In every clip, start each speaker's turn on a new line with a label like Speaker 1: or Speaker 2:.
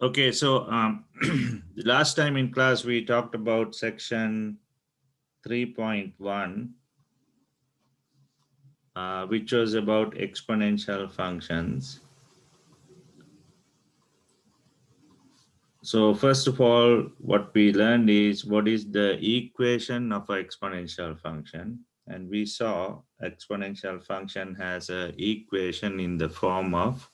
Speaker 1: Okay, so the last time in class we talked about section 3.1, which was about exponential functions. So first of all, what we learned is what is the equation of an exponential function. And we saw exponential function has an equation in the form of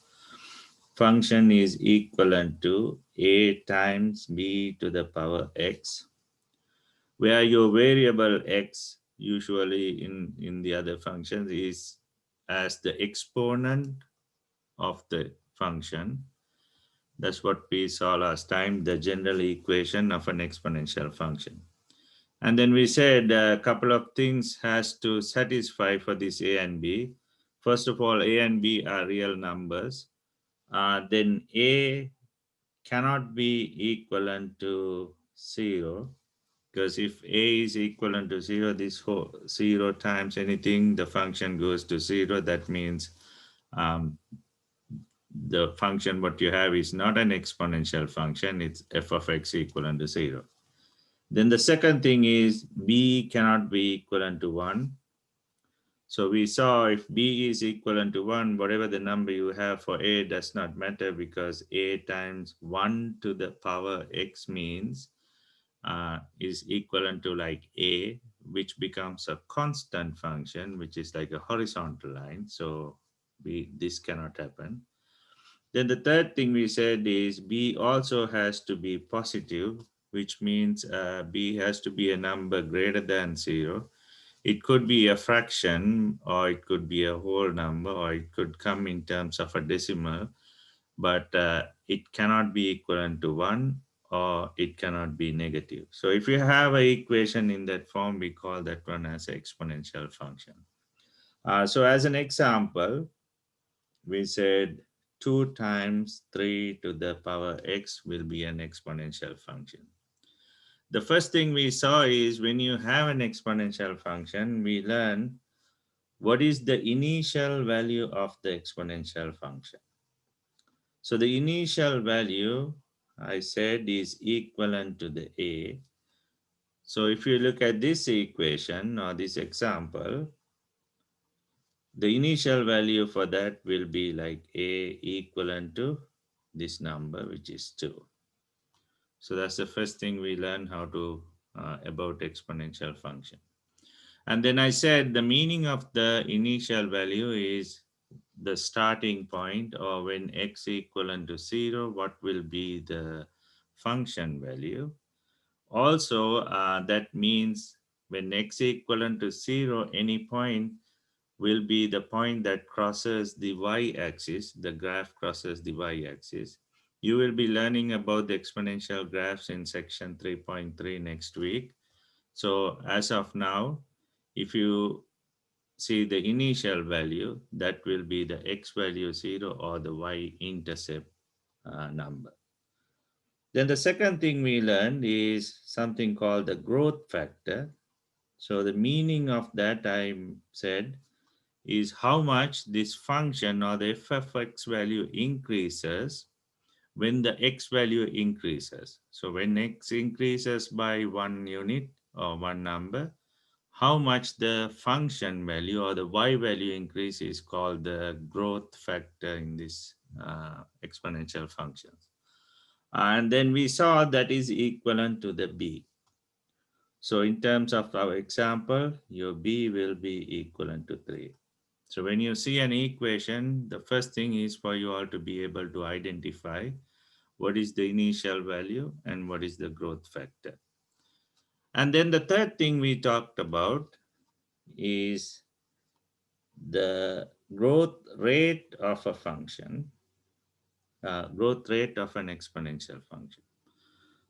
Speaker 1: function is equivalent to a times b to the power x, where your variable x usually in the other functions is as the exponent of the function. That's what we saw last time, the general equation of an exponential function. And then we said a couple of things has to satisfy for this a and b. First of all, a and b are real numbers. Then a cannot be equivalent to 0, because if a is equivalent to 0, this whole 0 times anything, the function goes to 0. That means um, the function what you have is not an exponential function, it's f of x equivalent to 0. Then the second thing is b cannot be equivalent to 1. So we saw if b is equivalent to 1, whatever the number you have for a does not matter, because a times 1 to the power x means is equivalent to like a, which becomes a constant function, which is like a horizontal line. So this cannot happen. Then the third thing we said is b also has to be positive, which means b has to be a number greater than 0. It could be a fraction, or it could be a whole number, or it could come in terms of a decimal, but it cannot be equivalent to 1, or it cannot be negative. So if you have an equation in that form, we call that one as an exponential function. So as an example, we said 2 times 3 to the power x will be an exponential function. The first thing we saw is when you have an exponential function, we learn what is the initial value of the exponential function. So the initial value, I said, is equivalent to the a. So if you look at this equation or this example, the initial value for that will be like a equivalent to this number, which is 2. So that's the first thing we learn how to about exponential function. And then I said the meaning of the initial value is the starting point, or when x equivalent to 0, what will be the function value. Also, that means when x equivalent to 0, any point will be the point that crosses the y-axis, the graph crosses the y-axis. You will be learning about the exponential graphs in section 3.3 next week. So as of now, if you see the initial value, that will be the x value 0 or the y-intercept number. Then the second thing we learned is something called the growth factor. So the meaning of that I said is how much this function or the f of x value increases when the x value increases. So when x increases by 1 unit or one number, how much the function value or the y value increase is called the growth factor in this exponential functions. And then we saw that is equivalent to the b. So in terms of our example, your b will be equivalent to 3. So when you see an equation, the first thing is for you all to be able to identify what is the initial value and what is the growth factor. And then the third thing we talked about is the growth rate of a function, growth rate of an exponential function.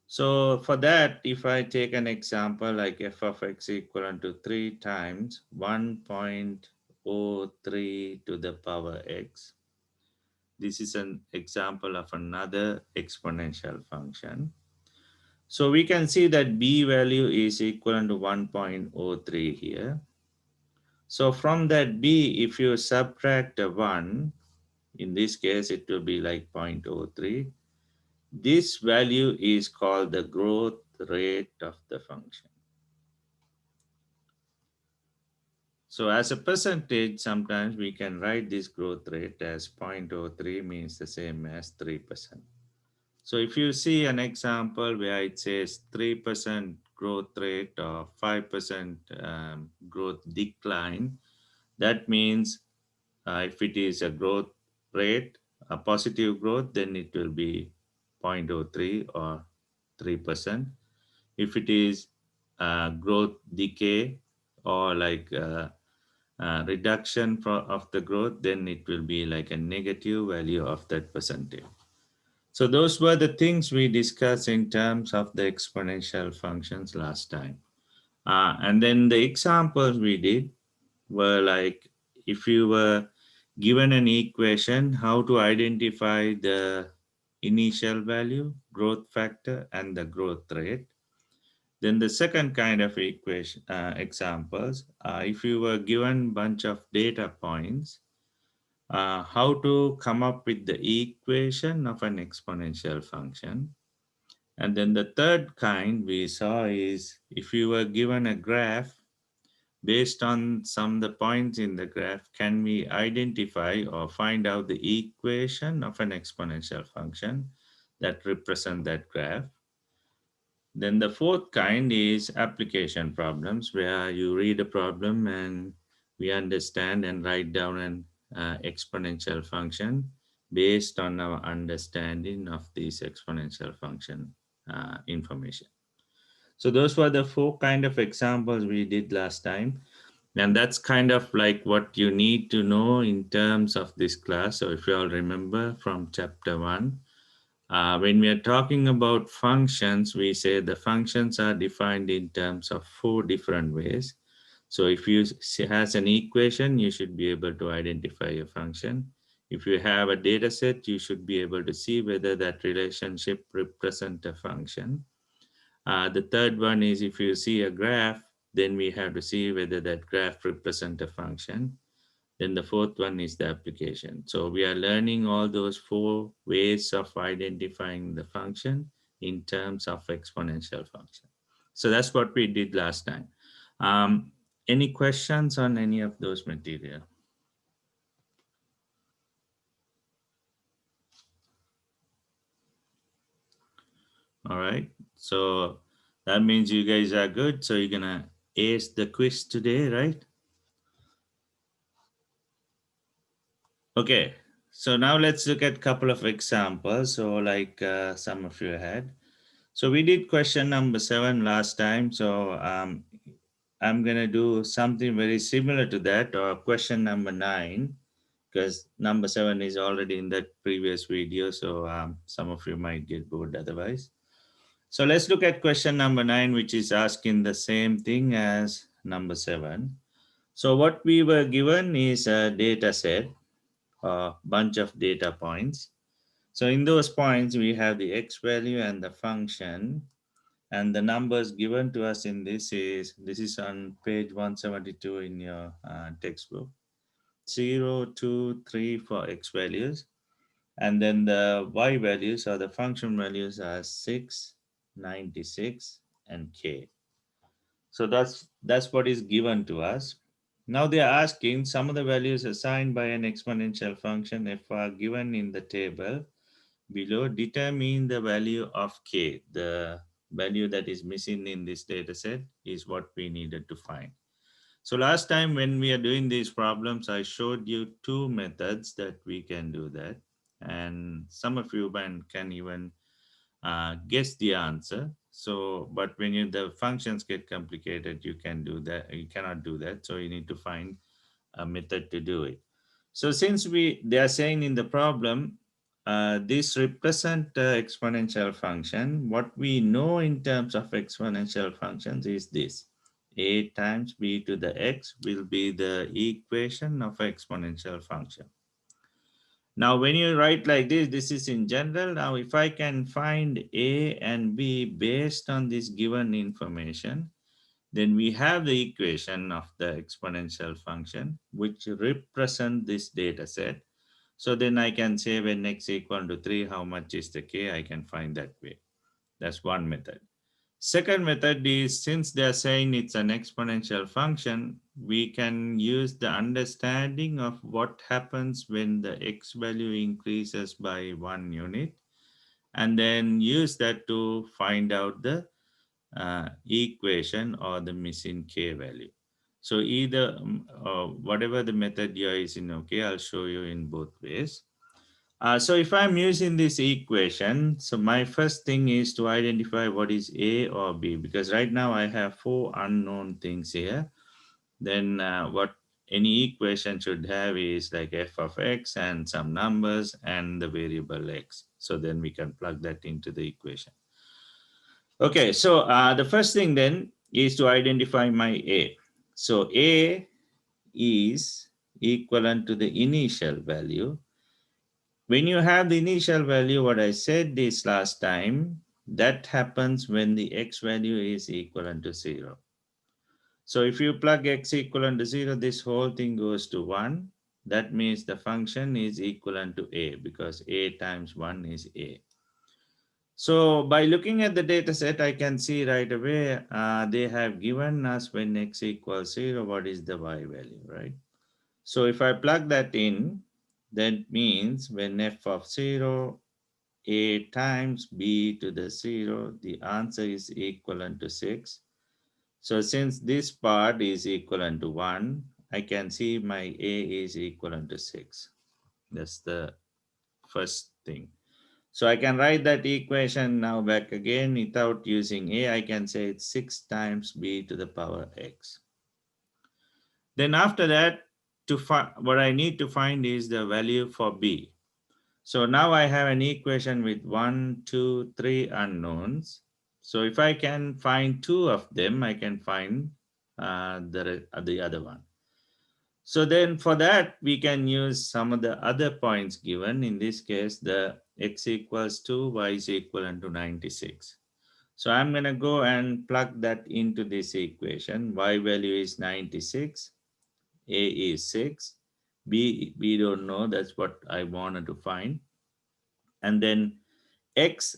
Speaker 1: So for that, if I take an example like f of x equivalent to 3 times 1.03 to the power x, this is an example of another exponential function. So we can see that b value is equivalent to 1.03 here. So from that b, if you subtract a 1, in this case it will be like 0.03, This value is called the growth rate of the function. So as a percentage, sometimes we can write this growth rate as 0.03 means the same as 3%. So if you see an example where it says 3% growth rate or 5% growth decline, that means if it is a growth rate, a positive growth, then it will be 0.03 or 3%. If it is growth decay or like reduction of the growth, then it will be like a negative value of that percentage. So those were the things we discussed in terms of the exponential functions last time. And then the examples we did were like if you were given an equation, how to identify the initial value, growth factor, and the growth rate. Then the second kind of equation examples, if you were given bunch of data points, how to come up with the equation of an exponential function. And then the third kind we saw is if you were given a graph, based on some of the points in the graph, can we identify or find out the equation of an exponential function that represent that graph? Then the fourth kind is application problems, where you read a problem and we understand and write down an exponential function based on our understanding of this exponential function information. So those were the four kind of examples we did last time. And that's kind of like what you need to know in terms of this class. So if you all remember from chapter 1, when we are talking about functions, we say the functions are defined in terms of four different ways. So if you has an equation, you should be able to identify a function. If you have a data set, you should be able to see whether that relationship represent a function. The third one is if you see a graph, then we have to see whether that graph represent a function. Then the fourth one is the application. So we are learning all those four ways of identifying the function in terms of exponential function. So that's what we did last time. Um, any questions on any of those material? All right. So that means you guys are good. So you're gonna ace the quiz today, right? Okay, so now let's look at a couple of examples. So like some of you had. So we did question number 7 last time. So I'm going to do something very similar to that or question number 9 because number 7 is already in that previous video. So some of you might get bored otherwise. So let's look at question number 9, which is asking the same thing as number 7. So what we were given is a data set, a bunch of data points. So in those points, we have the x value and the function. And the numbers given to us in this is on page 172 in your textbook. 0, 2, 3 for x values. And then the y values or the function values are 6, 96, and k. So that's what is given to us. Now they are asking some of the values assigned by an exponential function f are given in the table below. Determine the value of k. The value that is missing in this data set is what we needed to find. So last time when we are doing these problems, I showed you two methods that we can do that. And some of you can even guess the answer. So, but when the functions get complicated, you can do that. You cannot do that. So you need to find a method to do it. So since they are saying in the problem, this represent exponential function. What we know in terms of exponential functions is this: a times b to the x will be the equation of exponential function. Now, when you write like this is in general. Now, if I can find a and b based on this given information, then we have the equation of the exponential function, which represent this data set. So then I can say when x equal to 3, how much is the k? I can find that way. That's one method. Second method is, since they are saying it's an exponential function, we can use the understanding of what happens when the x value increases by 1 unit, and then use that to find out the equation or the missing k value. So either whatever the method you're using, okay, I'll show you in both ways. So if I'm using this equation, so my first thing is to identify what is A or B, because right now I have four unknown things here. Then what any equation should have is like f of x and some numbers and the variable x. So then we can plug that into the equation. Okay, so the first thing then is to identify my A. So A is equivalent to the initial value. When you have the initial value, what I said this last time, that happens when the x value is equivalent to 0. So if you plug x equivalent to 0, this whole thing goes to 1. That means the function is equivalent to a, because a times 1 is a. So by looking at the data set, I can see right away they have given us when x equals 0, what is the y value, right? So if I plug that in, that means when f of 0 a times b to the 0, the answer is equivalent to 6. So since this part is equivalent to 1, I can see my a is equivalent to 6. That's the first thing. So I can write that equation now back again without using a. I can say it's 6 times b to the power x. Then after that, what I need to find is the value for b. So now I have an equation with 1, 2, 3 unknowns. So if I can find two of them, I can find the other one. So then for that, we can use some of the other points given. In this case, the x equals 2, y is equivalent to 96. So I'm going to go and plug that into this equation. Y value is 96, a is 6, b we don't know, that's what I wanted to find. And then x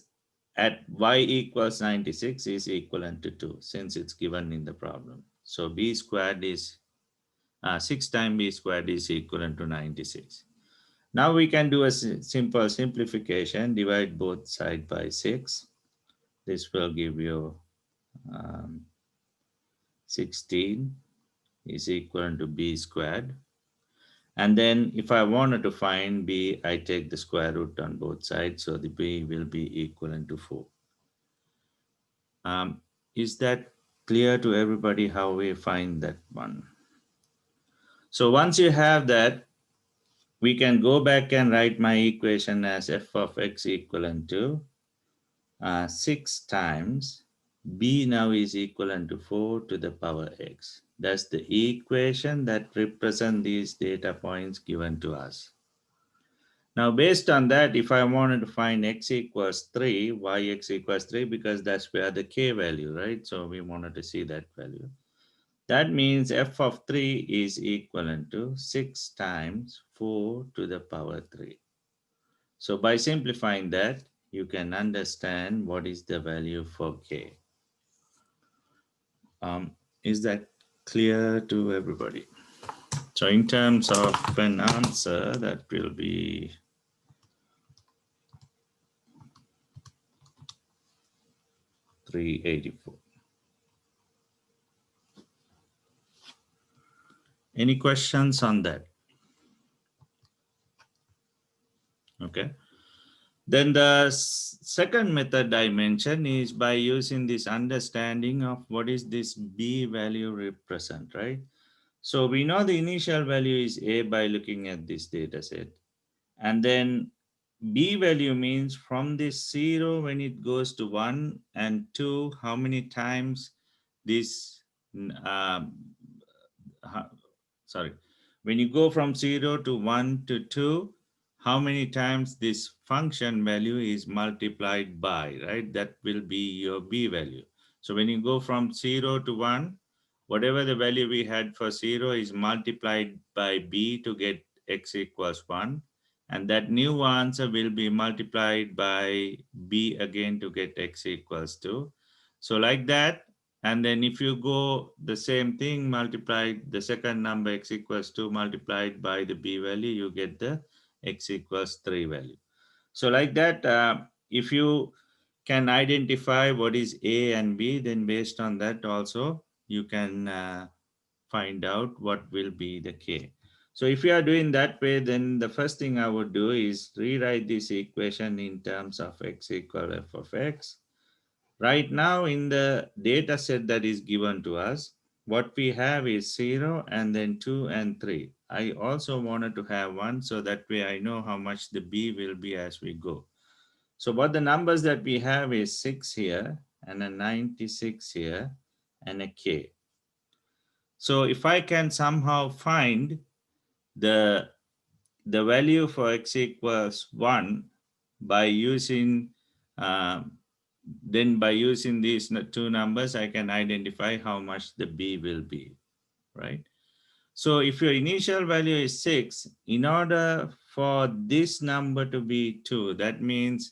Speaker 1: at y equals 96 is equivalent to 2, since it's given in the problem. So b squared is 6 times b squared is equivalent to 96. Now we can do a simple simplification, divide both sides by 6. This will give you 16 is equivalent to b squared. And then if I wanted to find b, I take the square root on both sides, so the b will be equivalent to 4. Is that clear to everybody how we find that one? So once you have that, we can go back and write my equation as f of x equivalent to 6 times b now is equivalent to 4 to the power x. That's the equation that represents these data points given to us. Now, based on that, if I wanted to find x equals 3, yx equals 3, because that's where the k value, right? So we wanted to see that value. That means f of 3 is equivalent to 6 times 4 to the power 3. So by simplifying that, you can understand what is the value for k. Is that clear to everybody? So in terms of an answer, that will be 384. Any questions on that? Okay. Then the second method I mentioned is by using this understanding of what is this b value represent, right? So we know the initial value is a by looking at this data set. And then b value means from this 0 when it goes to 1 and 2, how many times this um, sorry, when you go from 0 to 1 to 2, how many times this function value is multiplied by, right? That will be your b value. So when you go from 0 to 1, whatever the value we had for 0 is multiplied by b to get x equals 1. And that new answer will be multiplied by b again to get x equals to. So like that. And then if you go the same thing, multiply the second number x equals 2 multiplied by the b value, you get the x equals 3 value. So like that, if you can identify what is a and b, then based on that also you can find out what will be the k. So if you are doing that way, then the first thing I would do is rewrite this equation in terms of x equal f of x. Right now in the data set that is given to us, what we have is 0 and then 2 and 3. I also wanted to have 1 so that way I know how much the b will be as we go. So what the numbers that we have is 6 here and a 96 here and a k. So if I can somehow find the value for x equals 1 by using then by using these two numbers, I can identify how much the b will be, right? So if your initial value is 6, in order for this number to be 2, that means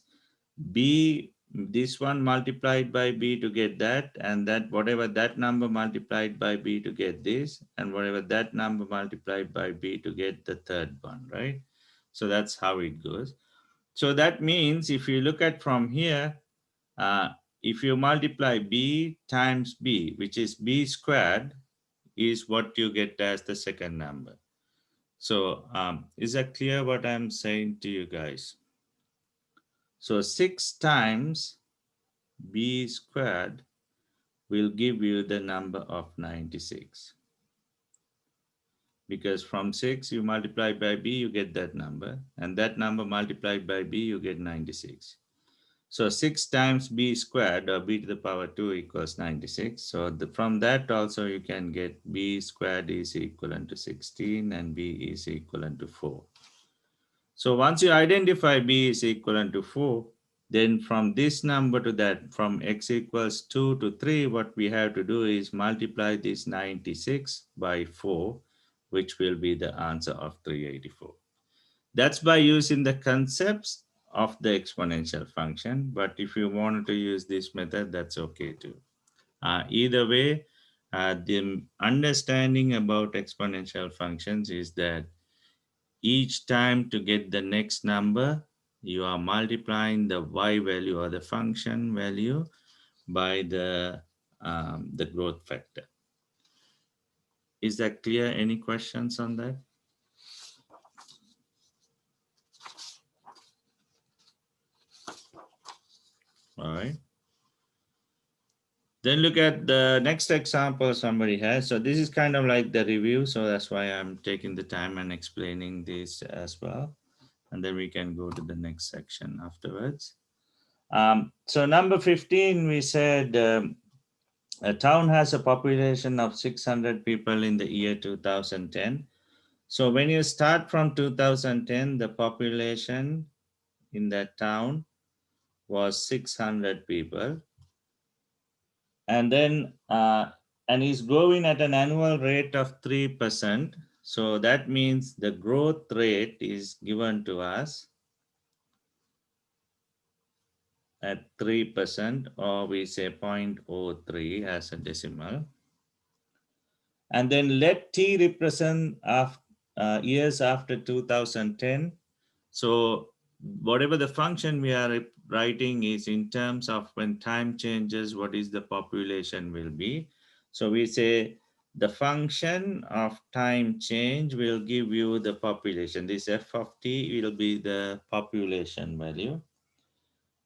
Speaker 1: b, this one multiplied by b to get that, and that whatever that number multiplied by b to get this, and whatever that number multiplied by b to get the third one, right? So that's how it goes. So that means if you look at from here, uh, if you multiply b times b, which is b squared, is what you get as the second number. So is that clear what I'm saying to you guys? So 6 times b squared will give you the number of 96. Because from 6 you multiply by b, you get that number. And that number multiplied by b, you get 96. So 6 times b squared, or b to the power 2, equals 96. So from that also you can get b squared is equivalent to 16 and b is equivalent to 4. So once you identify b is equivalent to 4, then from this number to that, from x equals 2 to 3, what we have to do is multiply this 96 by 4, which will be the answer of 384. That's by using the concepts of the exponential function. But if you wanted to use this method, that's okay too. Either way, the understanding about exponential functions is that each time to get the next number, you are multiplying the y value or the function value by the growth factor. Is that clear? Any questions on that? All right. Then look at the next example somebody has. So this is kind of like the review. So that's why I'm taking the time and explaining this as well. And then we can go to the next section afterwards. So number 15, we said a town has a population of 600 people in the year 2010. So when you start from 2010, the population in that town was 600 people. And then and is growing at an annual rate of 3%. So that means the growth rate is given to us at 3%, or we say 0.03 as a decimal. And then let t represent years after 2010. So whatever the function we are writing is in terms of when time changes, what is the population will be. So we say the function of time change will give you the population. This f of t will be the population value.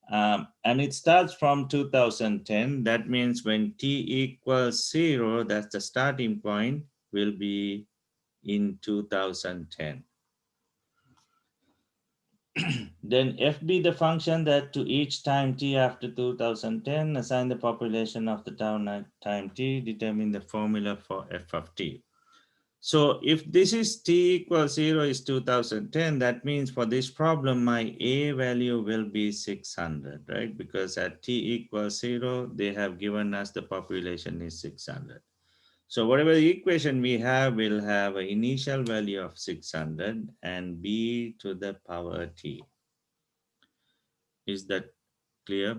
Speaker 1: And it starts from 2010. That means when t equals 0, that's the starting point, will be in 2010. Then f be the function that to each time t after 2010, assign the population of the town at time t, determine the formula for f of t. So if this is t equals 0 is 2010, that means for this problem, my a value will be 600, right? Because at t equals 0, they have given us the population is 600. So whatever the equation we have will have an initial value of 600 and b to the power t. Is that clear?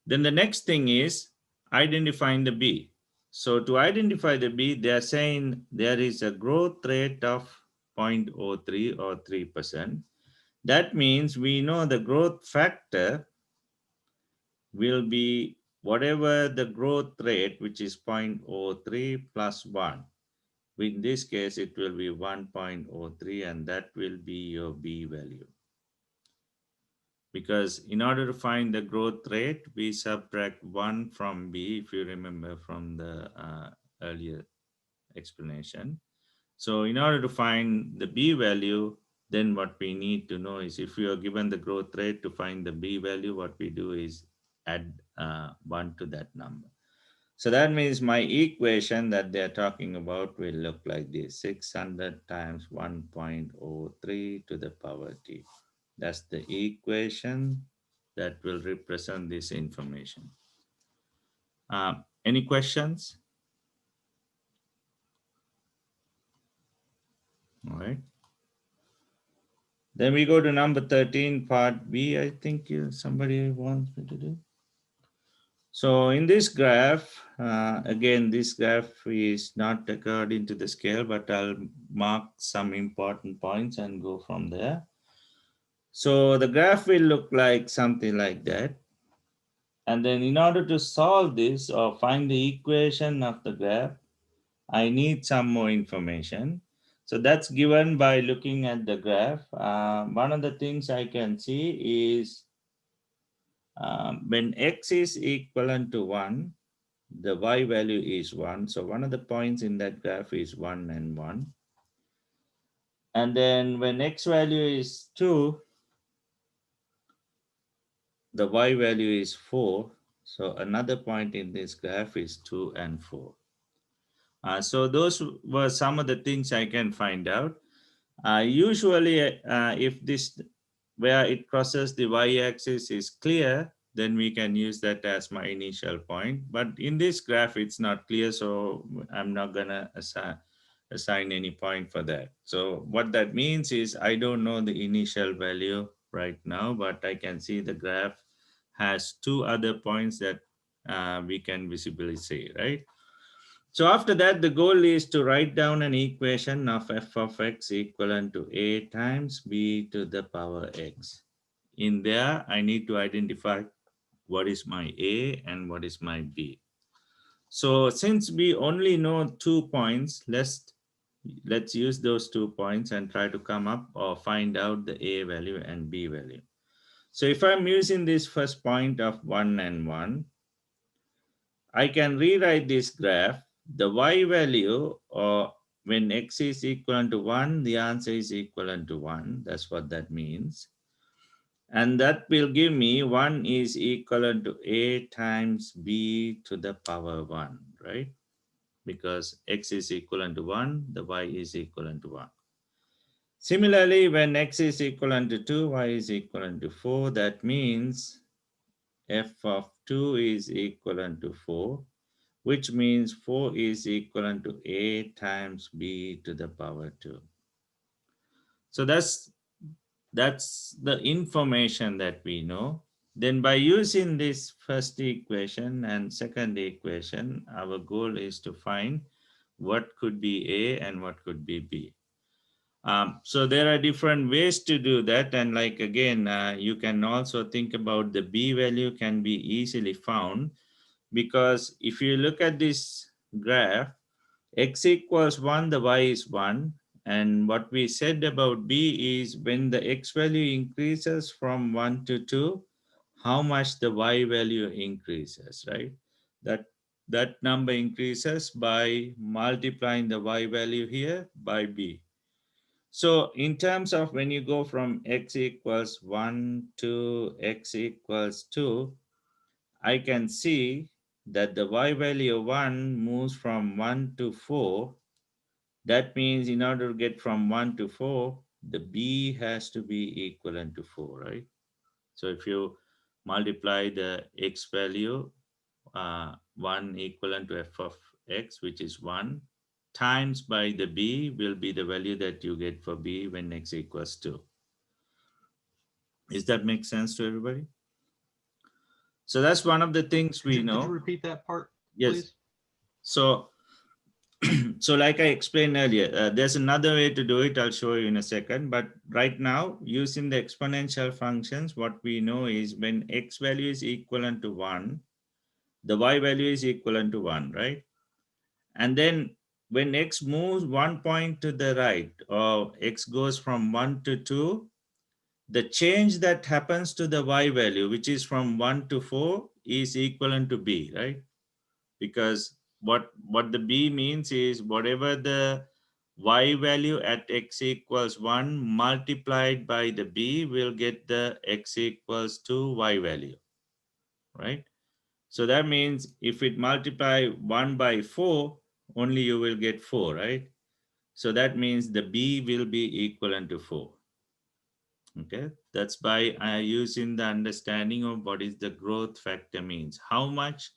Speaker 1: Then the next thing is identifying the b. So to identify the b, they are saying there is a growth rate of 0.03 or 3%. That means we know the growth factor will be whatever the growth rate, which is 0.03 plus 1. In this case, it will be 1.03, and that will be your B value. Because in order to find the growth rate, we subtract 1 from B, if you remember from the earlier explanation. So in order to find the B value, then what we need to know is if you are given the growth rate to find the B value, what we do is add 1 to that number. So that means my equation that they're talking about will look like this: 600 times 1.03 to the power t. That's the equation that will represent this information. Any questions? All right. Then we go to number 13, part B. I think somebody wants me to do. So in this graph, again, this graph is not according to the scale, but I'll mark some important points and go from there. So the graph will look like something like that. And then in order to solve this or find the equation of the graph, I need some more information. So that's given by looking at the graph. One of the things I can see is when x is equivalent to 1, the y value is 1. So one of the points in that graph is 1 and 1. And then when x value is 2, the y value is 4. So another point in this graph is 2 and 4. So those were some of the things I can find out. Usually, if this where it crosses the y-axis is clear, then we can use that as my initial point. But in this graph, it's not clear, so I'm not gonna assign any point for that. So what that means is I don't know the initial value right now, but I can see the graph has two other points that we can visibly see, right? So after that, the goal is to write down an equation of f of x equivalent to a times b to the power x. In there, I need to identify what is my a and what is my b. So since we only know 2 points, let's use those 2 points and try to come up or find out the a value and b value. So if I'm using this first point of 1 and 1, I can rewrite this graph. The y value, or when x is equivalent to 1, the answer is equivalent to 1. That's what that means. And that will give me 1 is equivalent to a times b to the power 1, right? Because x is equivalent to 1, the y is equivalent to 1. Similarly, when x is equivalent to 2, y is equivalent to 4, that means f of 2 is equivalent to 4, which means 4 is equivalent to a times b to the power 2. So that's the information that we know. Then by using this first equation and second equation, our goal is to find what could be a and what could be b. So there are different ways to do that, and like again, you can also think about the b value can be easily found, because if you look at this graph, x equals 1, the y is 1. And what we said about b is when the x value increases from 1 to 2, how much the y value increases, right? That, that number increases by multiplying the y value here by b. So in terms of when you go from x equals 1 to x equals 2, I can see that the y value 1 moves from 1 to 4. That means in order to get from 1 to 4, the b has to be equivalent to 4, right? So if you multiply the x value, 1 equivalent to f of x, which is 1, times by the b will be the value that you get for b when x equals 2. Does that make sense to everybody? So that's one of the things we
Speaker 2: Could you
Speaker 1: know.
Speaker 2: repeat that part,
Speaker 1: Yes.
Speaker 2: please?
Speaker 1: So, so like I explained earlier, there's another way to do it. I'll show you in a second. But right now, using the exponential functions, what we know is when x value is equivalent to 1, the y value is equivalent to 1, right? And then when x moves 1 point to the right, or x goes from 1 to 2, the change that happens to the y value, which is from 1 to 4, is equivalent to b, right? Because what the b means is whatever the y value at x equals 1 multiplied by the b will get the x equals to y value, right? So that means if it multiply 1 by 4, only you will get 4, right? So that means the b will be equivalent to 4. Okay, that's by using the understanding of what is the growth factor means. How much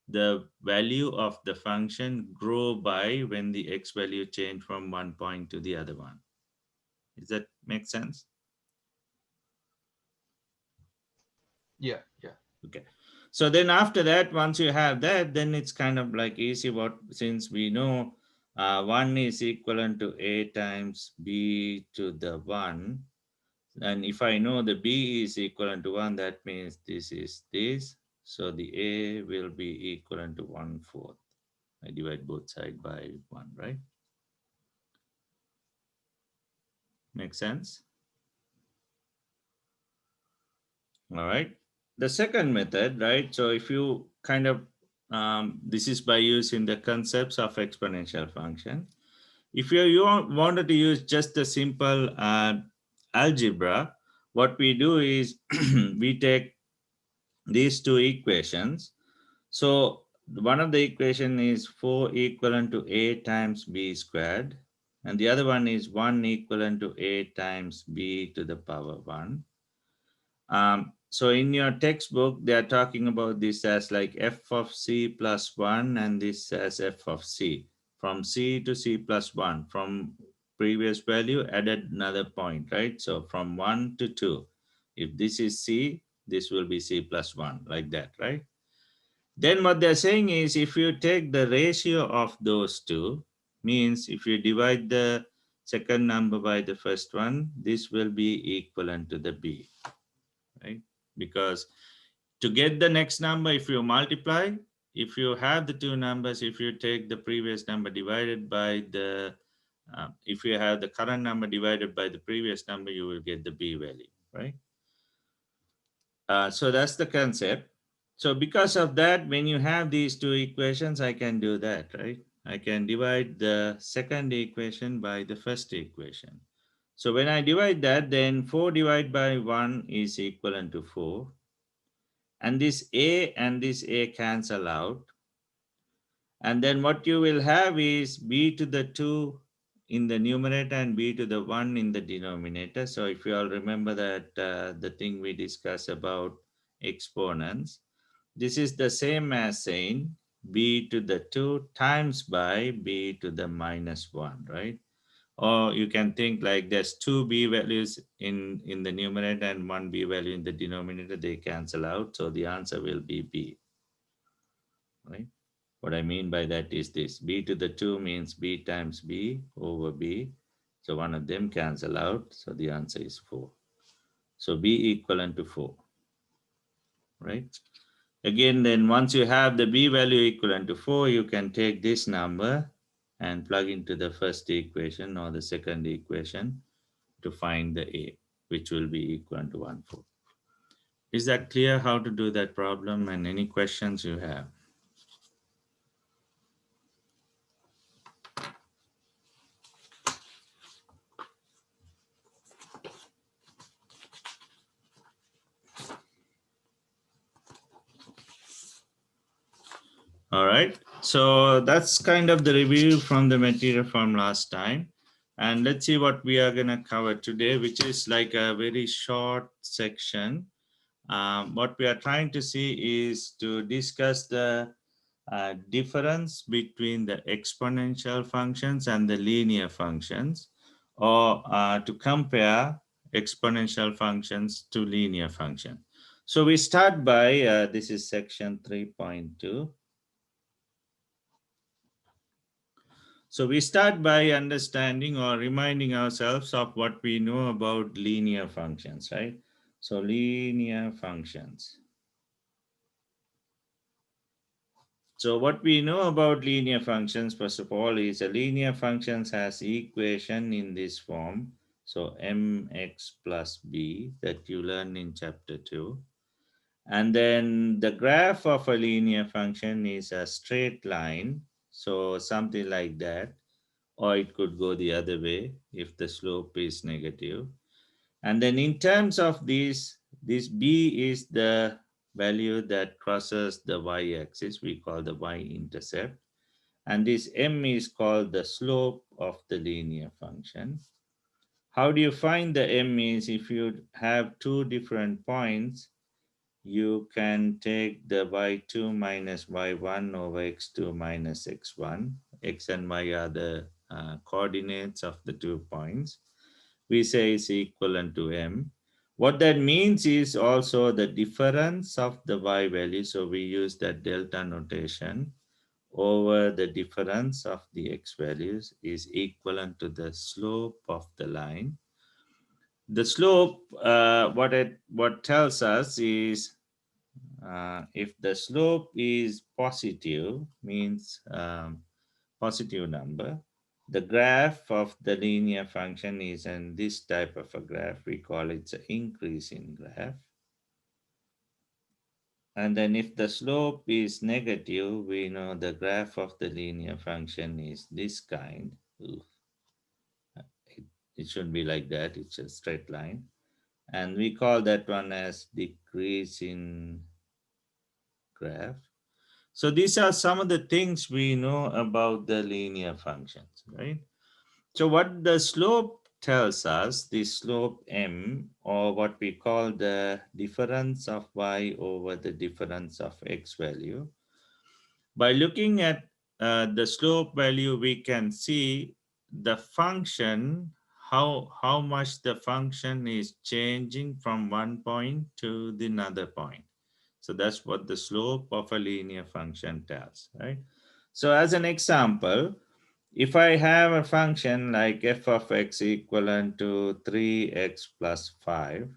Speaker 1: the value of the function grow by when the x value change from 1 point to the other one. Does that make sense?
Speaker 2: Yeah, yeah.
Speaker 1: Okay. So then after that, once you have that, then it's kind of like easy. What, since we know 1 is equivalent to a times b to the 1. And if I know the b is equivalent to 1, that means this is this. So the a will be equivalent to 1/4. I divide both sides by 1, right? Make sense? All right. The second method, right? So if you kind of, this is by using the concepts of exponential function. If wanted to use just a simple algebra, what we do is we take these two equations. So one of the equation is 4 equivalent to a times b squared, and the other one is 1 equivalent to a times b to the power 1. So in your textbook, they are talking about this as like f of c plus 1 and this as f of c. From c to c plus 1. From previous value, added another point, right? So from 1 to 2. If this is c, this will be c plus 1, like that, right? Then what they're saying is if you take the ratio of those two, means if you divide the second number by the first one, this will be equivalent to the b, right? Because to get the next number, if you multiply, if you have the two numbers, if you take the previous number divided by the, if you have the current number divided by the previous number, you will get the b value, right? So that's the concept. So because of that, when you have these two equations, I can do that, right? I can divide the second equation by the first equation. So when I divide that, then 4 divided by 1 is equivalent to 4. And this a and this a cancel out. And then what you will have is b to the 2 in the numerator and b to the 1 in the denominator. So if you all remember that the thing we discussed about exponents, this is the same as saying b to the 2 times by b to the minus 1, right? Or you can think like there's two b values in the numerator and one b value in the denominator. They cancel out. So the answer will be b, right? What I mean by that is this. B to the 2 means b times b over b. So one of them cancel out. So the answer is 4. So b equivalent to 4, right? Again, then once you have the b value equivalent to 4, you can take this number and plug into the first equation or the second equation to find the a, which will be equal to 1/4. Is that clear how to do that problem and any questions you have? All right. So that's kind of the review from the material from last time. And let's see what we are going to cover today, which is like a very short section. What we are trying to see is to discuss the difference between the exponential functions and the linear functions, or to compare exponential functions to linear function. So we start by, this is section 3.2. So we start by understanding or reminding ourselves of what we know about linear functions, right? So linear functions. So what we know about linear functions, first of all, is a linear functions has equation in this form. So mx plus b that you learn in chapter 2. And then the graph of a linear function is a straight line. So something like that. Or it could go the other way if the slope is negative. And then in terms of this b is the value that crosses the y-axis. We call the y-intercept. And this m is called the slope of the linear function. How do you find the m is if you have two different points, you can take the y2 minus y1 over x2 minus x1. X and y are the coordinates of the 2 points. We say is equivalent to m. What that means is also the difference of the y value. So we use that delta notation over the difference of the x values is equivalent to the slope of the line. The slope, what tells us is if the slope is positive, means positive number, the graph of the linear function is in this type of a graph. We call it an increasing graph. And then if the slope is negative, we know the graph of the linear function is this kind. Oof, It, it should be like that. It's a straight line. And we call that one as decreasing graph. So these are some of the things we know about the linear functions, right? So what the slope tells us, the slope m, or what we call the difference of y over the difference of x value, by looking at the slope value, we can see the function, how much the function is changing from one point to the another point. So that's what the slope of a linear function tells, right? So as an example, if I have a function like f of x equivalent to 3x plus 5,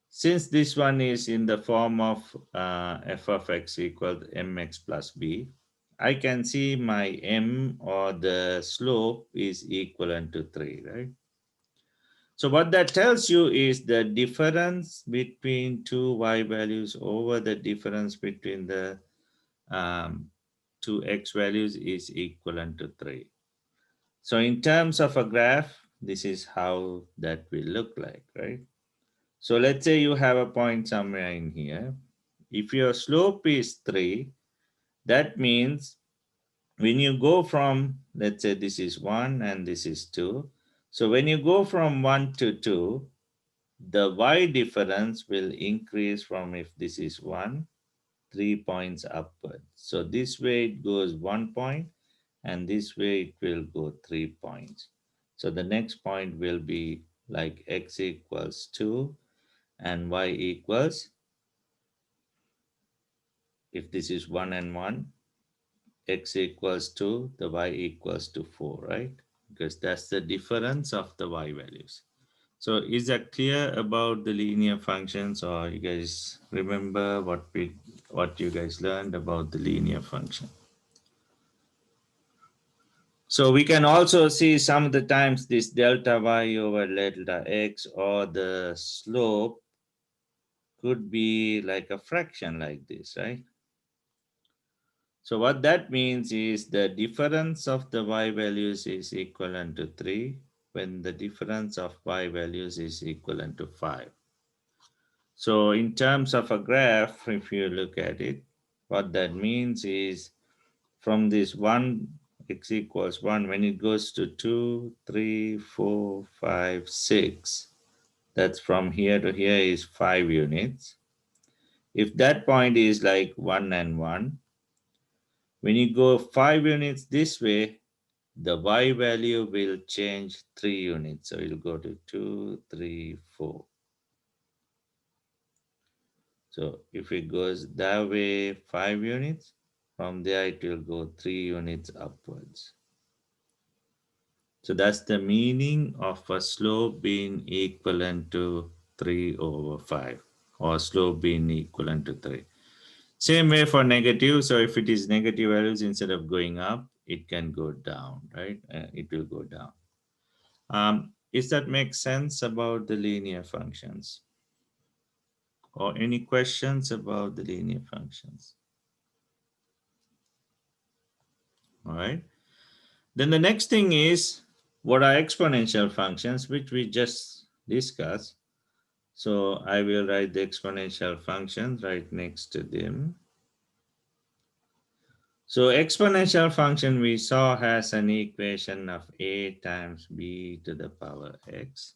Speaker 1: since this one is in the form of f of x equal to mx plus b, I can see my m, or the slope, is equivalent to 3, right? So what that tells you is the difference between two y values over the difference between the um, two x values is equivalent to 3. So in terms of a graph, this is how that will look like, right? So let's say you have a point somewhere in here. If your slope is 3, that means when you go from, let's say this is 1 and this is 2. So when you go from 1 to 2, the y difference will increase from, if this is 1, 3 points upward. So this way it goes 1 point, and this way it will go 3 points. So the next point will be like x equals 2 and y equals, if this is 1 and 1, x equals 2, the y equals to 4, right? Because that's the difference of the y values. So is that clear about the linear functions, or you guys remember what you guys learned about the linear function? So we can also see some of the times this delta y over delta x, or the slope, could be like a fraction like this, right? So what that means is the difference of the y values is equivalent to 3 when the difference of y values is equivalent to 5. So in terms of a graph, if you look at it, what that means is from this 1, x equals 1, when it goes to 2, 3, 4, 5, 6, that's from here to here is 5 units. If that point is like 1 and 1, When you go 5 units this way, the y value will change 3 units. So it'll go to 2, 3, 4. So if it goes that way 5 units, from there it will go 3 units upwards. So that's the meaning of a slope being equivalent to 3 over 5, or slope being equivalent to 3. Same way for negative. So if it is negative values, instead of going up, it can go down, right? It will go down. Is that make sense about the linear functions? Or any questions about the linear functions? All right. Then the next thing is, what are exponential functions, which we just discussed. So I will write the exponential functions right next to them. So exponential function we saw has an equation of a times b to the power x.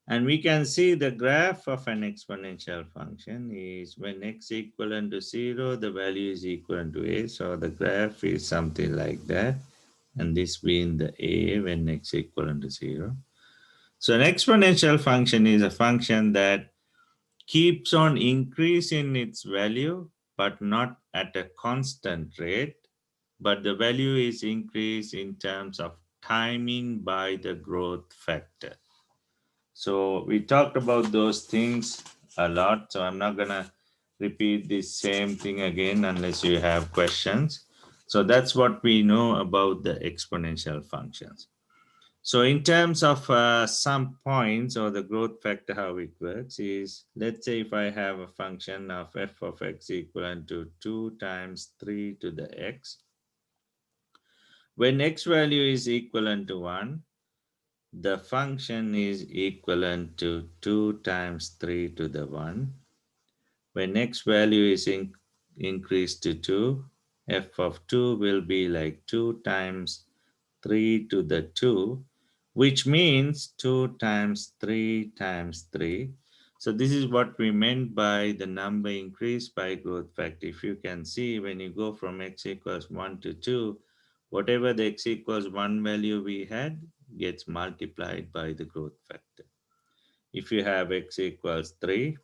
Speaker 1: And we can see the graph of an exponential function is when x equivalent to 0, the value is equivalent to a. So the graph is something like that. And this being the a when x equivalent to 0. So an exponential function is a function that keeps on increasing its value, but not at a constant rate, but the value is increased in terms of timing by the growth factor. So we talked about those things a lot, so I'm not gonna repeat the same thing again unless you have questions. So that's what we know about the exponential functions. So in terms of some points or the growth factor, how it works is, let's say if I have a function of f of x equivalent to 2 times 3 to the x, when x value is equivalent to 1, the function is equivalent to 2 times 3 to the 1. When x value is increased to 2, f of 2 will be like 2 times 3 to the 2, which means 2 times 3 times 3. So this is what we meant by the number increased by growth factor. If you can see, when you go from x equals 1 to 2, whatever the x equals 1 value we had gets multiplied by the growth factor. If you have x equals 3,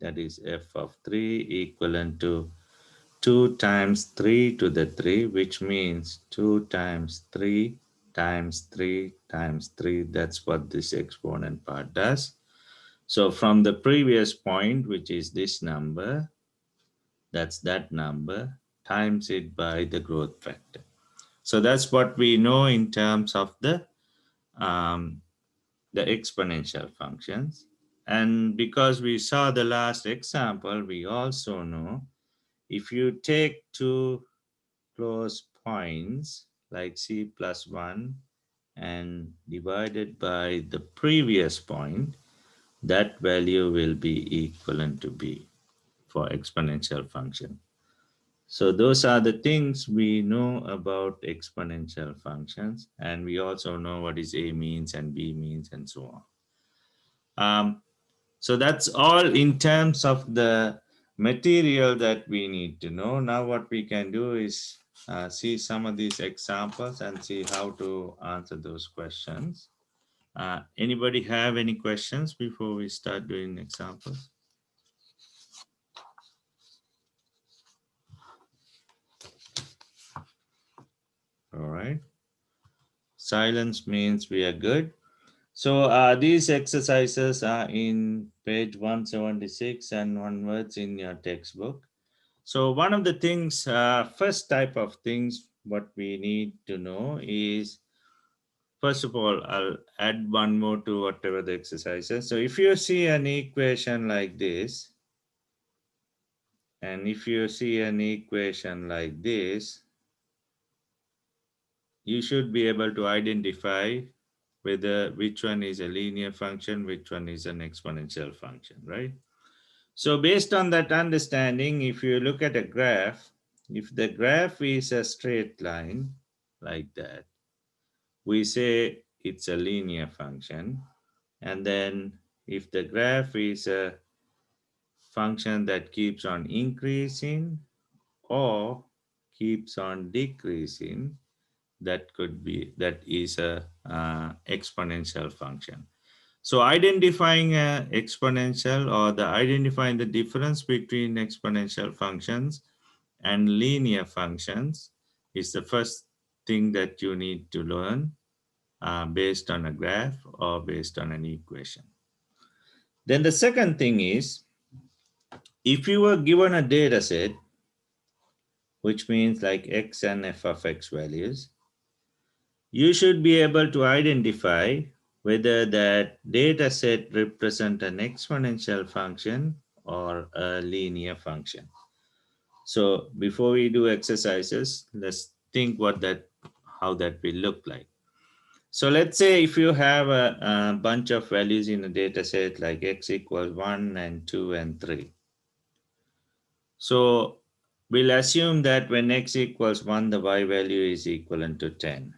Speaker 1: that is f of 3 equivalent to 2 times 3 to the 3, which means 2 times 3 times 3 times 3. That's what this exponent part does. So from the previous point, which is this number, that's that number, times it by the growth factor. So that's what we know in terms of um, the exponential functions. And because we saw the last example, we also know if you take two close points like c plus 1 and divided by the previous point, that value will be equivalent to b for exponential function. So those are the things we know about exponential functions, and we also know what is a means and b means and so on. So that's all in terms of the material that we need to know. Now what we can do is see some of these examples and see how to answer those questions. Anybody have any questions before we start doing examples? All right. Silence means we are good. So these exercises are in page 176 and onwards in your textbook. So one of the things, first type of things, what we need to know is, first of all, I'll add one more to whatever the exercises. So if you see an equation like this, and if you see an equation like this, you should be able to identify whether which one is a linear function, which one is an exponential function, right? So based on that understanding, if you look at a graph, if the graph is a straight line like that, we say it's a linear function. And then if the graph is a function that keeps on increasing, or keeps on decreasing, that is a exponential function. So identifying a exponential, or the identifying the difference between exponential functions and linear functions, is the first thing that you need to learn based on a graph or based on an equation. Then the second thing is, if you were given a data set, which means like x and f of x values, you should be able to identify whether that data set represent an exponential function or a linear function. So before we do exercises, let's think how that will look like. So let's say if you have a bunch of values in a data set like x equals 1 and 2 and 3. So we'll assume that when x equals 1, the y value is equivalent to 10.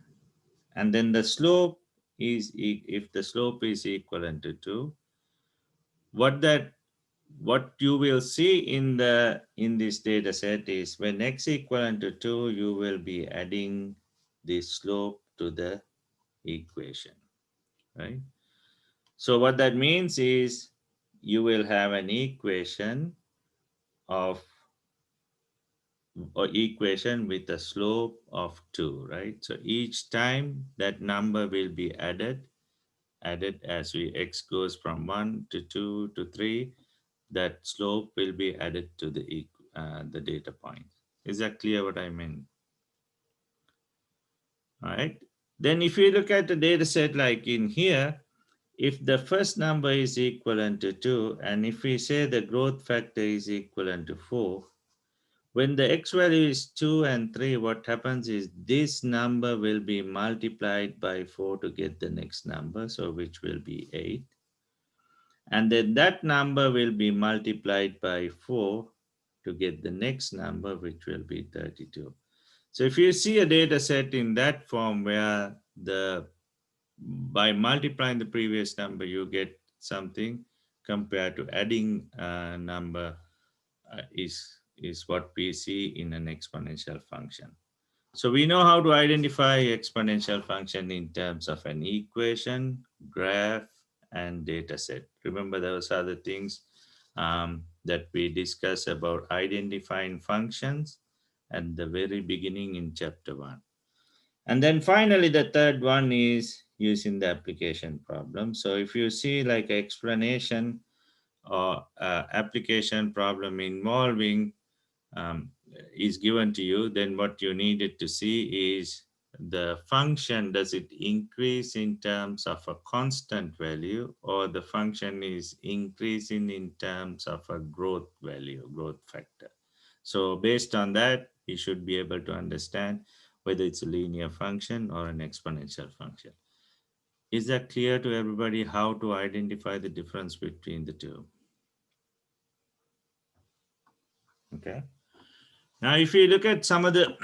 Speaker 1: And then the slope is, if the slope is equivalent to 2, what that what you will see in this data set is when x equivalent to 2, you will be adding the slope to the equation, right? So what that means is you will have an of equation with a slope of 2, right? So each time that number will be added as we x goes from 1 to 2 to 3, that slope will be added to the data point. Is that clear what I mean? All right. Then if you look at the data set like in here, if the first number is equivalent to 2, and if we say the growth factor is equivalent to 4, when the x value is 2 and 3, what happens is this number will be multiplied by 4 to get the next number, so which will be 8. And then that number will be multiplied by 4 to get the next number, which will be 32. So if you see a data set in that form where by multiplying the previous number, you get something compared to adding a number, is what we see in an exponential function. So we know how to identify exponential function in terms of an equation, graph, and data set. Remember, those are the things that we discuss about identifying functions at the very beginning in chapter 1. And then finally, the third one is using the application problem. So if you see like explanation or application problem involving is given to you, then what you needed to see is the function, does it increase in terms of a constant value, or the function is increasing in terms of a growth value, growth factor. So based on that, you should be able to understand whether it's a linear function or an exponential function. Is that clear to everybody how to identify the difference between the two? Okay. Now, if you look at some of the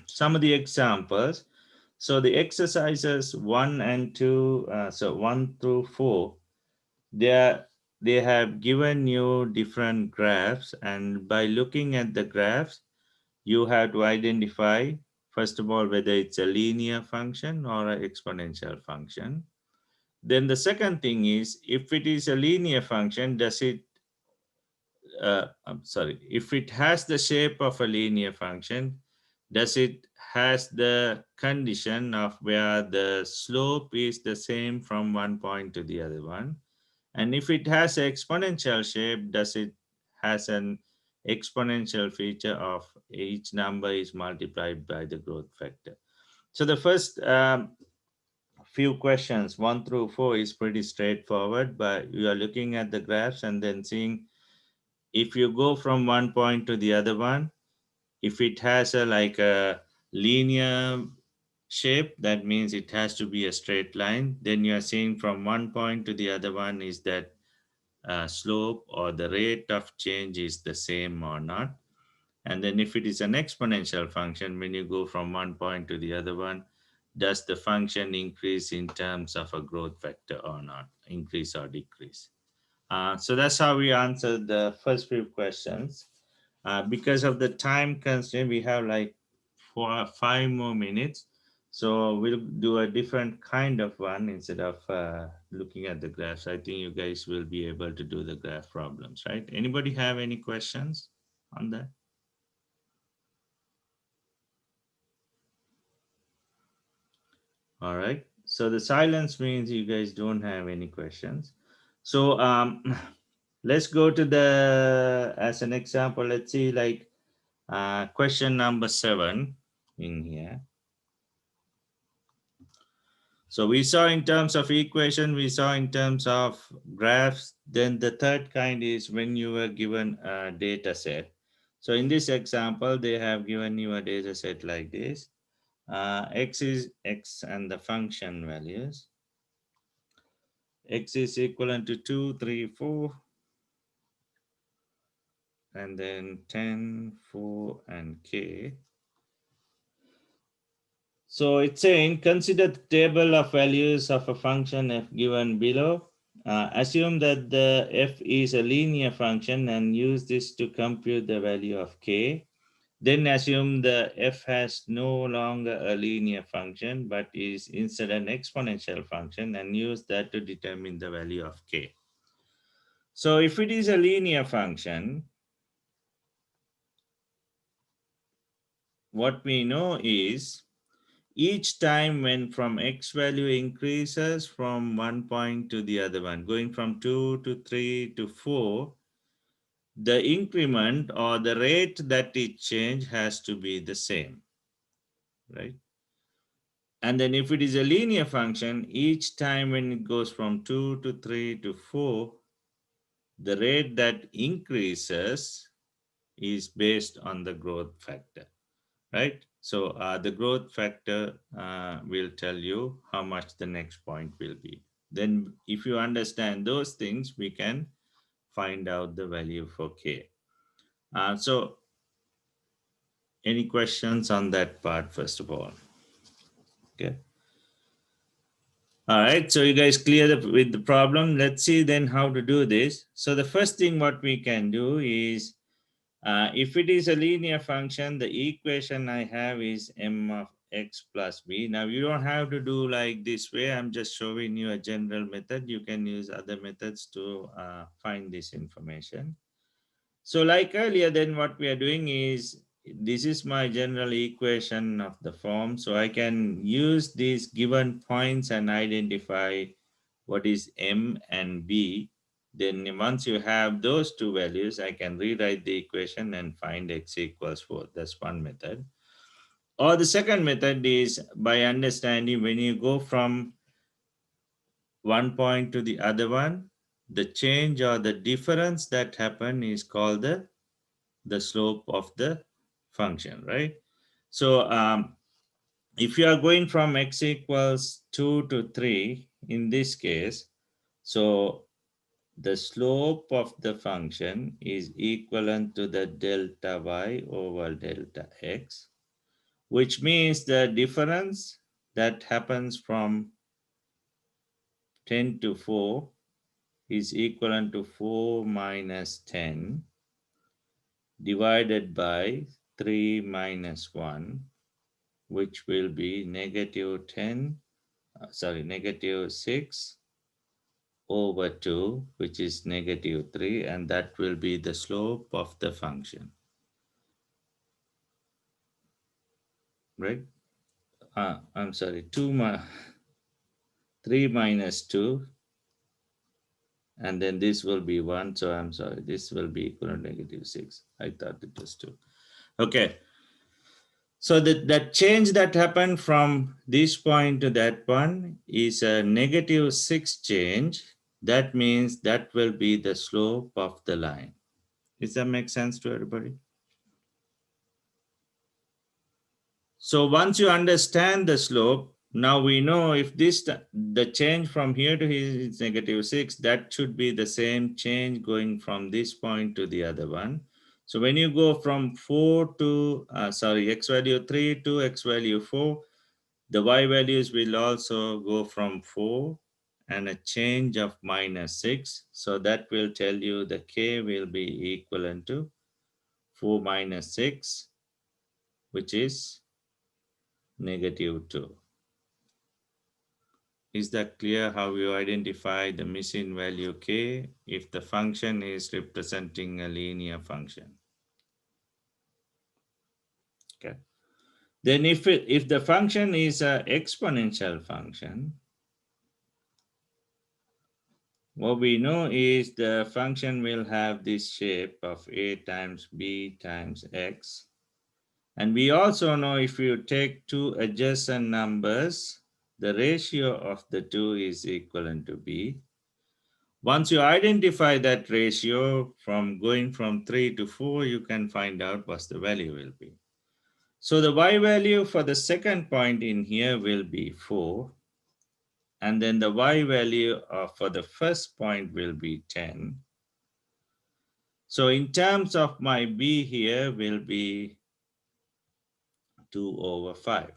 Speaker 1: some of the examples, so the exercises 1 and 2, so 1 through 4, they are, they have given you different graphs, and by looking at the graphs, you have to identify first of all whether it's a linear function or an exponential function. Then the second thing is, if it is a linear function, does it I'm sorry, if it has the shape of a linear function, does it has the condition of where the slope is the same from one point to the other one? And if it has an exponential shape, does it has an exponential feature of each number is multiplied by the growth factor? So the first few questions, 1 through 4, is pretty straightforward, but you are looking at the graphs and then seeing if you go from one point to the other one, if it has a like a linear shape, that means it has to be a straight line. Then you are seeing from one point to the other one, is that slope or the rate of change is the same or not. And then if it is an exponential function, when you go from one point to the other one, does the function increase in terms of a growth factor or not, increase or decrease? So that's how we answered the first few questions. Because of the time constraint, we have like for 5 more minutes. So we'll do a different kind of one instead of looking at the graphs. I think you guys will be able to do the graph problems, right? Anybody have any questions on that? All right. So the silence means you guys don't have any questions. So let's go to the, as an example, let's see like question number 7 in here. So we saw in terms of equation, we saw in terms of graphs. Then the third kind is when you were given a data set. So in this example, they have given you a data set like this. X is x and the function values. X is equivalent to 2, 3, 4, and then 10, 4, and k. So it's saying consider the table of values of a function f given below. Assume that the f is a linear function and use this to compute the value of k. Then assume the f has no longer a linear function but is instead an exponential function and use that to determine the value of k. So if it is a linear function, what we know is each time when from x value increases from one point to the other one, going from 2 to 3 to 4, the increment or the rate that it change has to be the same, right? And then if it is a linear function, each time when it goes from 2 to 3 to 4, the rate that increases is based on the growth factor, right? So the growth factor will tell you how much the next point will be. Then if you understand those things, we can find out the value for k. So any questions on that part, first of all? Okay. All right, so you guys clear with the problem. Let's see then how to do this. So the first thing what we can do is, if it is a linear function, the equation I have is m of x plus b. Now you don't have to do like this way. I'm just showing you a general method. You can use other methods to find this information. So like earlier, then what we are doing is, this is my general equation of the form. So I can use these given points and identify what is m and b. Then once you have those two values, I can rewrite the equation and find x equals 4. That's one method. Or the second method is by understanding when you go from one point to the other one, the change or the difference that happen is called the slope of the function, right? So if you are going from x equals 2 to 3, in this case, so the slope of the function is equivalent to the delta y over delta x, which means the difference that happens from 10 to 4 is equivalent to 4 minus 10 divided by 3 minus 1, which will be negative 10, negative 6 over 2, which is negative 3, and that will be the slope of the function, right? I'm sorry, 3 minus 2, and then this will be 1, so I'm sorry, this will be equal to negative 6. I thought it was 2. Okay, so that change that happened from this point to that one is a negative 6 change. That means that will be the slope of the line. Does that make sense to everybody? So once you understand the slope, now we know if the change from here to here is negative 6, that should be the same change going from this point to the other one. So when you go from 4 to, x value 3 to x value 4, the y values will also go from 4 and a change of minus 6. So that will tell you the k will be equivalent to 4 minus 6, which is -2. Is that clear how you identify the missing value k if the function is representing a linear function? Okay. Then if the function is an exponential function, what we know is the function will have this shape of a times b times x. And we also know if you take two adjacent numbers, the ratio of the two is equivalent to b. Once you identify that ratio from going from 3 to 4, you can find out what the value will be. So the y value for the second point in here will be 4. And then the y value for the first point will be 10. So in terms of my b here will be 2 over 5,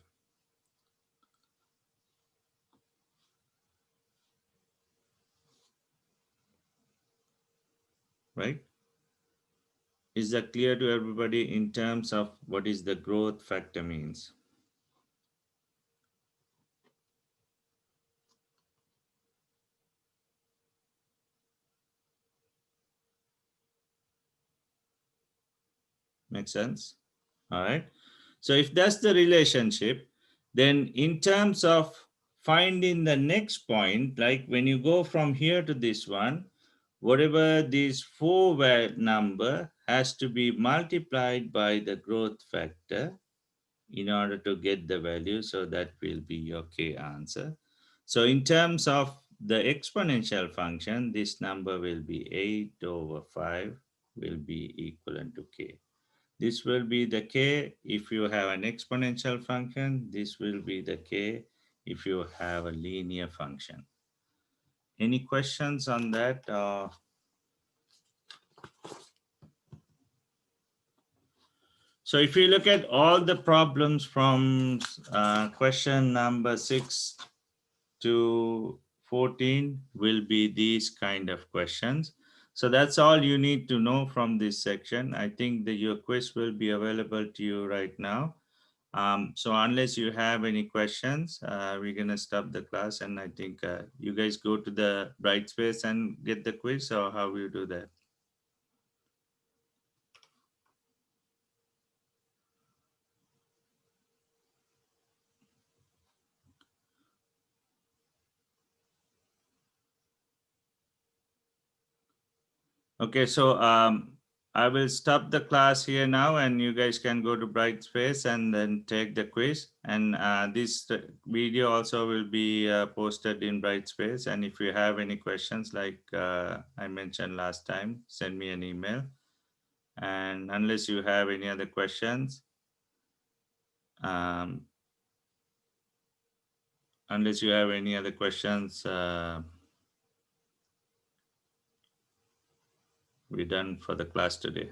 Speaker 1: right? Is that clear to everybody in terms of what is the growth factor means? Make sense? All right. So if that's the relationship, then in terms of finding the next point, like when you go from here to this one, whatever this 4 number has to be multiplied by the growth factor in order to get the value. So that will be your k answer. So in terms of the exponential function, this number will be 8 over 5 will be equivalent to k. This will be the k if you have an exponential function. This will be the k if you have a linear function. Any questions on that? So if you look at all the problems from question number 6 to 14 will be these kind of questions. So that's all you need to know from this section. I think that your quiz will be available to you right now. So unless you have any questions, we're gonna stop the class, and I think you guys go to the Brightspace and get the quiz, or how you do that. Okay, so I will stop the class here now, and you guys can go to Brightspace and then take the quiz. And this video also will be posted in Brightspace. And if you have any questions, like I mentioned last time, send me an email. And unless you have any other questions, um, unless you have any other questions, we're done for the class today.